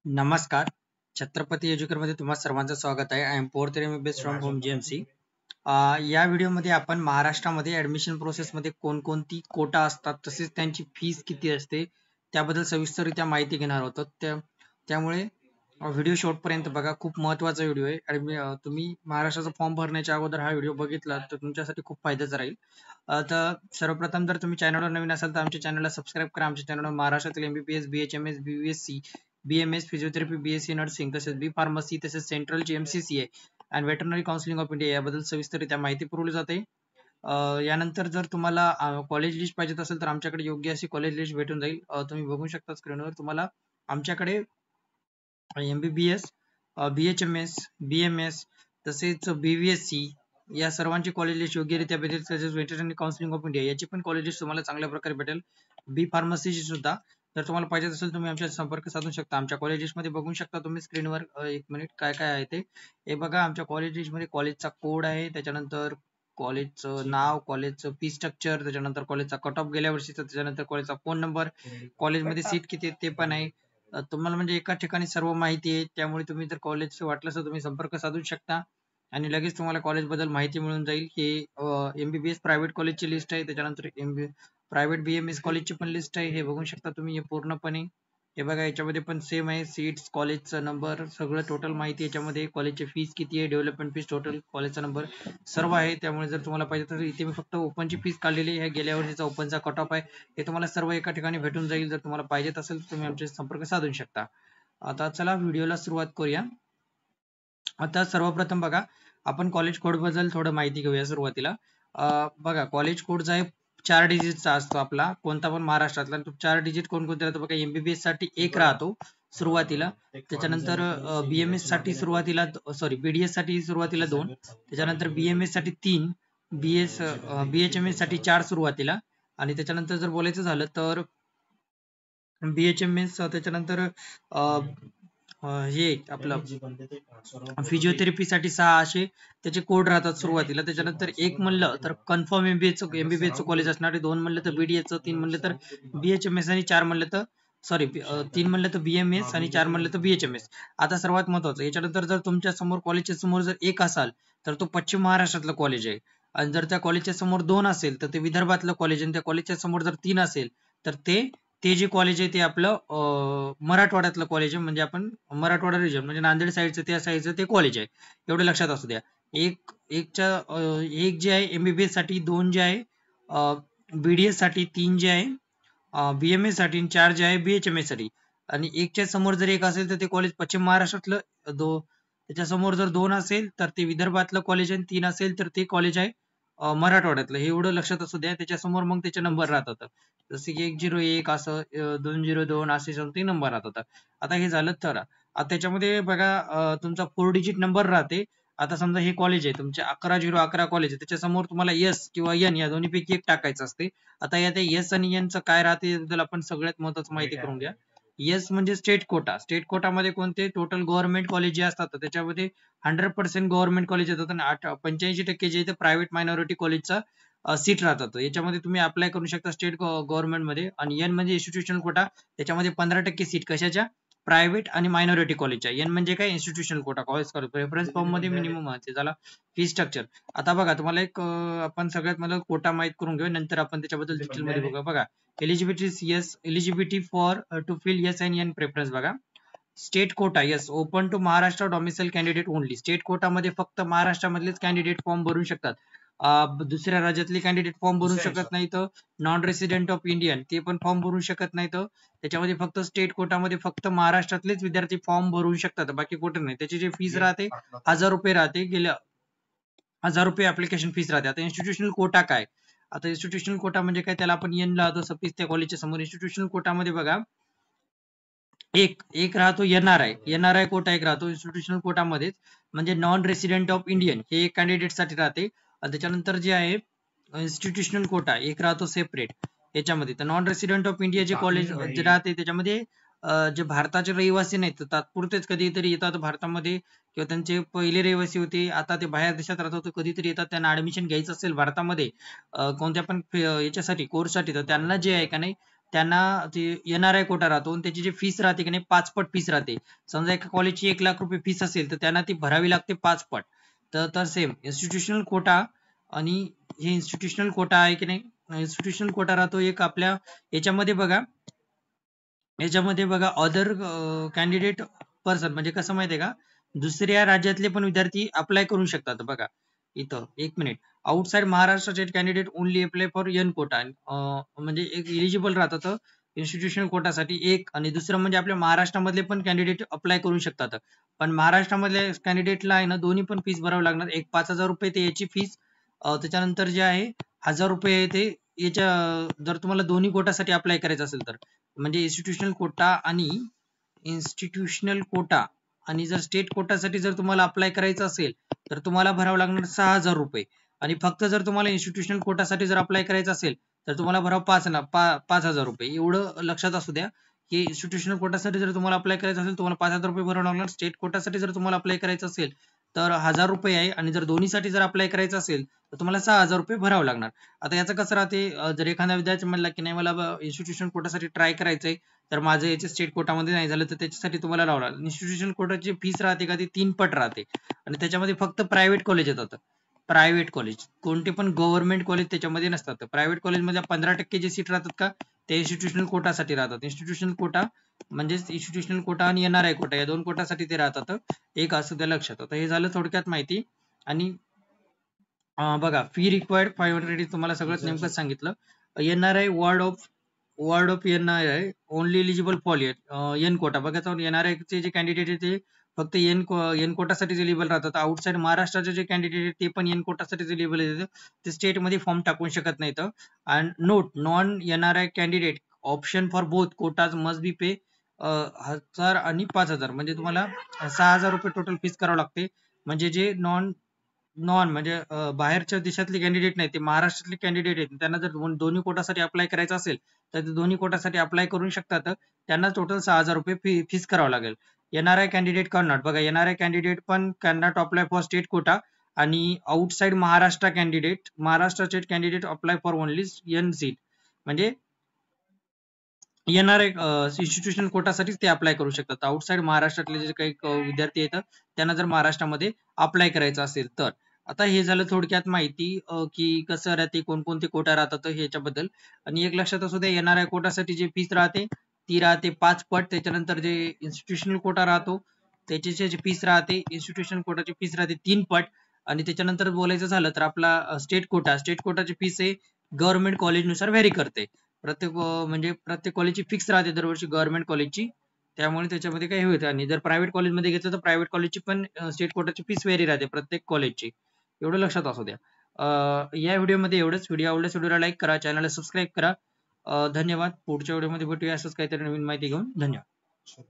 नमस्कार. छत्रपती एज्युकेटर मध्ये तुम्हा सर्वांचं स्वागत आहे. I am fourth year best from home GMC. या व्हिडिओमध्ये आपण महाराष्ट्रामध्ये ऍडमिशन प्रोसेसमध्ये कोणकोणती कोटा असतात तसेच त्यांची फीस किती असते त्याबद्दल सविस्तररित्या माहिती घेणार आहोत. त्यामुळे व्हिडिओ शेवटपर्यंत बघा. खूप महत्त्वाचा व्हिडिओ आहे आणि तुम्ही महाराष्ट्राचा फॉर्म भरण्याच्या अगोदर हा व्हिडिओ बघितला तर तुमच्यासाठी खूप फायद्याचा राहील. तर सर्वप्रथम जर तुम्ही चॅनलवर नवीन असाल तर आमच्या चॅनलला सबस्क्राईब करा. आमच्या चॅनलवर महाराष्ट्रातील MBBS, BHMS, BSc, BMS physiotherapy, BSc nursing तसेच बी फार्मसी तसेच सेंट्रलची MCCA and veterinary counselling of India याबद्दल सविस्तररित्या माहिती पुरवली जाते. यानंतर जर तुम्हाला कॉलेज लिस्ट पाहिजे असेल तर आमच्याकडे योग्य अशी कॉलेज लिस्ट भेटून जाईल. तुम्ही बघू शकता स्क्रीनवर. तुम्हाला आमच्याकडे एमबीबीएस, बीएचएमएस, बीएमएस तसेच बीव्हीएससी या सर्वांची कॉलेज लिस्ट योग्यरित्या भेटेल. तसेच वेटरनरी काउन्सिलिंग ऑफ इंडिया याची पण कॉलेज लिस्ट तुम्हाला चांगल्या प्रकारे भेटेल. बी फार्मसीची सुद्धा जर तुम्हाला पाहिजे असेल तुम्ही आमच्या संपर्क साधू शकता. आमच्या कॉलेज लिस्ट मध्ये बघू शकता तुम्ही स्क्रीनवर. एक मिनिट, काय काय आहे ते हे बघा. आमच्या कॉलेज लिस्ट मध्ये कॉलेजचा कोड आहे, त्याच्यानंतर कॉलेजचं नाव, कॉलेजचं फी स्ट्रक्चर, त्याच्यानंतर कॉलेजचा कट ऑफ गेल्या वर्षीचा, त्याच्यानंतर कॉलेजचा फोन नंबर, कॉलेजमध्ये सीट किती ते पण आहे. तुम्हाला म्हणजे एका ठिकाणी सर्व माहिती आहे. त्यामुळे तुम्ही जर कॉलेज वाटलं तर तुम्ही संपर्क साधू शकता आणि लगेच तुम्हाला कॉलेज बद्दल माहिती मिळून जाईल. हे एमबीबीएस प्रायव्हेट कॉलेजची लिस्ट आहे. त्याच्यानंतर प्रायव्हेट बीएमएस कॉलेजची पण लिस्ट आहे. हे बघू शकता तुम्ही. हे पूर्णपणे हे बघा, याच्यामध्ये पण सेम आहे. सीट्स, कॉलेजचा नंबर, सगळं टोटल माहिती याच्यामध्ये. कॉलेजची फीस किती आहे, डेव्हलपमेंट फीस, टोटल कॉलेजचा नंबर सर्व आहे. त्यामुळे जर तुम्हाला पाहिजे तर इथे मी फक्त ओपनची फीस काढलेली आहे. गेल्या वर्षीचा ओपनचा कट ऑफ आहे. हे तुम्हाला सर्व एका ठिकाणी भेटून जाईल. जर तुम्हाला पाहिजे असेल तर तुम्ही आमचे संपर्क साधू शकता. आता चला व्हिडिओला सुरुवात करूया. आता सर्वप्रथम बघा, आपण कॉलेज कोड बद्दल थोडं माहिती घेऊया सुरुवातीला. बघा, कॉलेज कोड जो आहे 4 डिजिटचा असतो आपला, कोणता पण महाराष्ट्रातला. तो 4 डिजिट कोणकोणते राहतो बघा. एमबीबीएस साठी 1 राहतो सुरुवातीला, त्याच्यानंतर बीएमएस साठी सुरुवातीला, सॉरी बीडीएस साठी सुरुवातीला 2, त्याच्यानंतर बीएमएस साठी 3, बीएचएमएस साठी 4 सुरुवातीला, आणि त्याच्यानंतर जर बोलायचं झालं तर बीएचएमएस, त्याच्यानंतर हे आपलं फिजिओथेरपी साठी 6 असे त्याचे कोड राहतात सुरुवातीला. त्याच्यानंतर एक म्हणलं तर कन्फर्म एमबीबीएस कॉलेज असणार आहे, 2 म्हणलं तर बीडीएस, 3 म्हणलं तर बीएचएमएस आणि 4 म्हणलं तर 3 म्हणलं तर बीएमएस आणि 4 म्हणलं तर बीएचएमएस. आता सर्वात महत्वाचं, याच्यानंतर जर तुमच्या समोर कॉलेजच्या समोर जर 1 असाल तर तो पश्चिम महाराष्ट्रातलं कॉलेज आहे, आणि जर त्या कॉलेजच्या समोर 2 असेल तर ते विदर्भातलं कॉलेज, आणि त्या कॉलेजच्या समोर जर 3 असेल तर ते जे कॉलेज आहे ते आपलं मराठवाड्यातलं कॉलेज आहे. म्हणजे आपण मराठवाडा रिजन म्हणजे नांदेड साईडचं, त्या साईडचं ते कॉलेज आहे. एवढं लक्षात असू द्या. एक जे आहे एमबीबीएस साठी, 2 जे आहे बीडीएस साठी, 3 जे आहे बीएमएस साठी, 4 जे आहे बीएचएमएस साठी. आणि एकच्या समोर जर 1 असेल तर ते कॉलेज पश्चिम महाराष्ट्रातलं, त्याच्या समोर जर 2 असेल तर ते विदर्भातलं कॉलेज आहे, 3 असेल तर ते कॉलेज आहे मराठवाड्यातलं. हे एवढं लक्षात असू द्या. त्याच्यासमोर मग त्याचे नंबर राहतात, जसे की 101 असं, 202 असे समथिंग नंबर राहतात. आता हे झालं तर आता त्याच्यामध्ये बघा, तुमचा 4 डिजिट नंबर राहते. आता समजा हे कॉलेज आहे तुमचे 11011 कॉलेज आहे, त्याच्यासमोर तुम्हाला एस किंवा एन या दोन्हीपैकी एक टाकायचं असते. आता यात एस आणि एन चं काय राहते याबद्दल आपण सगळ्यात महत्वाचं माहिती करून घ्या. एस म्हणजे स्टेट कोटा. स्टेट कोटामध्ये कोणते टोटल गव्हर्नमेंट कॉलेज जे असतात त्याच्यामध्ये 100% गव्हर्नमेंट कॉलेज येतात, आणि 85% जे प्रायव्हेट मायनॉरिटी कॉलेजचा सीट राहतात. याच्यामध्ये तुम्ही अप्लाय करू शकता स्टेट गव्हर्नमेंट मध्ये. आणि एन म्हणजे इन्स्टिट्यूशनल कोटा, त्याच्यामध्ये 15% सीट कशाच्या, प्रायव्हेट आणि मायनॉरिटी कॉलेजच्या. एन म्हणजे काय, institutional quota. College reference form मध्ये मिनिमम आहे झाला. फी स्ट्रक्चर आता बघा, तुम्हाला एक आपण सगळ्यात मला कोटा माहित करून घेऊ, नंतर आपण त्याच्याबद्दल डिटेल मध्ये बघा. बघा, eligibility for to fill S आणि एन प्रेफरन्स. बघा, state quota, yes, open to Maharashtra domicile candidate only. State कोटामध्ये फक्त महाराष्ट्रामधलेच कॅन्डिडेट फॉर्म भरू शकतात. दुसऱ्या राज्यातले कॅन्डिडेट फॉर्म भरू शकत नाहीत. नॉन रेसिडेंट ऑफ इंडियन ते पण फॉर्म भरू शकत नाहीत. त्याच्यामध्ये फक्त स्टेट कोटामध्ये फक्त महाराष्ट्रातलेच विद्यार्थी फॉर्म भरू शकतात, बाकी कुठे नाही. त्याची जी फीस राहते 1000 रुपये राहते. गेल्या 1000 रुपये ऍप्लिकेशन फीस राहते. आता इन्स्टिट्यूशनल कोटा काय, आता इन्स्टिट्यूशनल कोटा म्हणजे काय, त्याला आपण एन लावतो. सपोज त्या कॉलेजच्या समोर इन्स्टिट्यूशनल कोटामध्ये बघा, एक राहतो एनआरआय कोटा, एक राहतो इन्स्टिट्यूशनल कोटामध्ये, म्हणजे नॉन रेसिडेंट ऑफ इंडियन, हे एक कॅन्डिडेट साठी राहते. त्याच्यानंतर जे आहे इन्स्टिट्यूशनल कोटा एक राहतो सेपरेट याच्यामध्ये. तर नॉन रेसिडेंट ऑफ इंडिया जे कॉलेज जे राहते त्याच्यामध्ये जे भारताचे रहिवासी नाहीत, तात्पुरतेच कधीतरी येतात भारतामध्ये, किंवा त्यांचे पहिले रहिवासी होते, आता ते बाहेर देशात राहतात, कधीतरी येतात. त्यांना ऍडमिशन घ्यायचं असेल भारतामध्ये कोणत्या पण याच्यासाठी, कोर्ससाठी, तर त्यांना जे आहे का नाही, त्यांना ते NRI कोटा राहतो आणि त्याची जी फीस राहते की नाही 5 पट फीस राहते. समजा एका कॉलेजची 1,00,000 रुपये फीस असेल तर त्यांना ती भरावी लागते 5 पट. तर सेम इन्स्टिट्यूशनल कोटा आणि हे इन्स्टिट्यूशनल कोटा आहे की नाही, इन्स्टिट्यूशनल कोटा राहतो एक आपल्या याच्यामध्ये बघा अदर कॅन्डिडेट पर्सन, म्हणजे कसं माहितीये का, दुसऱ्या राज्यातले पण विद्यार्थी अप्लाय करू शकतात. बघा इथं एक minute, outside Maharashtra state candidate only apply for N quota, म्हणजे एक इलिजिबल राहतात इन्स्टिट्यूशनल कोटासाठी एक, आणि दुसरं म्हणजे आपल्या महाराष्ट्रामधले पण कॅन्डिडेट अप्लाय करू शकतात. पण महाराष्ट्रामधल्या कॅन्डिडेटला आहे ना दोन्ही पण फीस भरावं लागणार. एक 5,000 रुपये ते याची फीस, त्याच्यानंतर जे आहे 1,000 रुपये आहे ते याच्या, जर तुम्हाला दोन्ही कोटासाठी अप्लाय करायचं असेल तर, म्हणजे इन्स्टिट्यूशनल कोटा आणि जर स्टेट कोटासाठी जर तुम्हाला अप्लाय करायचं असेल तर तुम्हाला भरावं लागणार 6,000 रुपये. आणि फक्त जर तुम्हाला इन्स्टिट्यूशनल कोटासाठी जर अप्लाय करायचं असेल तर तुम्हाला भरावं 5,000 रुपये. एवढं लक्षात असू द्या की इन्स्टिट्यूशनल कोटासाठी जर तुम्हाला अप्लाय करायचं असेल तुम्हाला 5,000 रुपये भरावं लागणार. स्टेट कोटासाठी जर तुम्हाला अप्लाय करायचं असेल तर 1,000 रुपये आहे, आणि जर दोन्हीसाठी जर अप्लाय करायचं असेल तर तुम्हाला 6,000 रुपये भरावं लागणार. आता याचं कसं राहते, जर एखादा विद्यार्थी म्हणला की नाही मला इन्स्टिट्यूशनल कोटासाठी ट्राय करायचंय तर माझं याचे स्टेट कोटामध्ये नाही झालं तर त्याच्यासाठी तुम्हाला लावणार. इन्स्टिट्यूशनल कोटाची फीस राहते का ती 3 पट राहते, आणि त्याच्यामध्ये फक्त प्रायव्हेट कॉलेज येतात. प्रायव्हेट कॉलेज कोणते पण गव्हर्नमेंट कॉलेज त्याच्यामध्ये नसतात. प्रायव्हेट कॉलेजमध्ये 15% जे सीट राहतात का ते इन्स्टिट्यूशनल कोटासाठी राहतात. इन्स्टिट्यूशनल कोटा म्हणजे इन्स्टिट्यूशनल कोटा आणि NRI कोटा या दोन कोटासाठी ते राहतात. एक असं त्या लक्षात. आता हे झालं थोडक्यात माहिती. आणि बघा फी रिक्वायर्ड 500 तुम्हाला सगळंच नेमकं सांगितलं. NRI ward of NRI only eligible for N quota. बघा NRI चे जे कॅन्डिडेट आहे ते फक्त एन कोटासाठी एलिजिबल राहतात. आउटसाइड महाराष्ट्राचे जे कॅन्डिडेट आहेत ते पण एन कोटासाठी एलिजिबल आहेत, ते स्टेट मध्ये फॉर्म टाकू शकत नाहीत. And note non NRI candidate option for both quotas must be pay 1,000 आणि 5,000, म्हणजे तुम्हाला 6,000 रुपये टोटल फीस करावं लागते. म्हणजे जे नॉन नॉन म्हणजे बाहेरच्या देशातले कॅन्डिडेट नाही, ते महाराष्ट्रातले कॅन्डिडेट आहेत, त्यांना जर दोन्ही कोटासाठी अप्लाय करायचं असेल तर ते दोन्ही कोटासाठी अप्लाय करू शकतात. त्यांना टोटल 6,000 रुपये फीस करावं लागेल. NRI कॅन्डिडेट कॅनॉट, बघा NRI कॅन्डिडेट पण cannot apply for state quota, आणि outside Maharashtra state candidate apply for only N seat, म्हणजे NRI इन्स्टिट्यूशनल कोटासाठीच ते अप्लाय करू शकतात. आउटसाइड महाराष्ट्रातले जे काही विद्यार्थी येतात त्यांना जर महाराष्ट्रामध्ये अप्लाय करायचं असेल तर. आता हे झालं थोडक्यात माहिती की कसं राहते, कोणकोणते कोटा राहतात ह्याच्याबद्दल. आणि एक लक्षात असू द्या, NRI कोटासाठी जी फीस राहते ती राहते 5 पट. त्याच्यानंतर जे इन्स्टिट्यूशनल कोटा राहतो त्याची जी फीस राहते, इन्स्टिट्यूशनल कोटाची फीस राहते 3 पट. आणि त्याच्यानंतर बोलायचं झालं तर आपला स्टेट कोटाची फीस आहे गव्हर्नमेंट कॉलेजनुसार व्हेरी करते. म्हणजे प्रत्येक कॉलेजची फिक्स राहते दरवर्षी गव्हर्नमेंट कॉलेजची, त्यामुळे त्याच्यामध्ये काही होत. आणि जर प्रायव्हेट कॉलेजमध्ये घेतलं तर प्रायव्हेट कॉलेजची पण स्टेट कोटाची फीस व्हेरी राहते प्रत्येक कॉलेजची. एवढं लक्षात असू द्या. या व्हिडिओमध्ये एवढंच. व्हिडिओ आवडल्यास व्हिडिओला लाईक करा, चॅनलला सबस्क्राईब करा. धन्यवाद. पुढच्या व्हिडिओमध्ये भेटूया असंच काहीतरी नवीन माहिती घेऊन. धन्यवाद.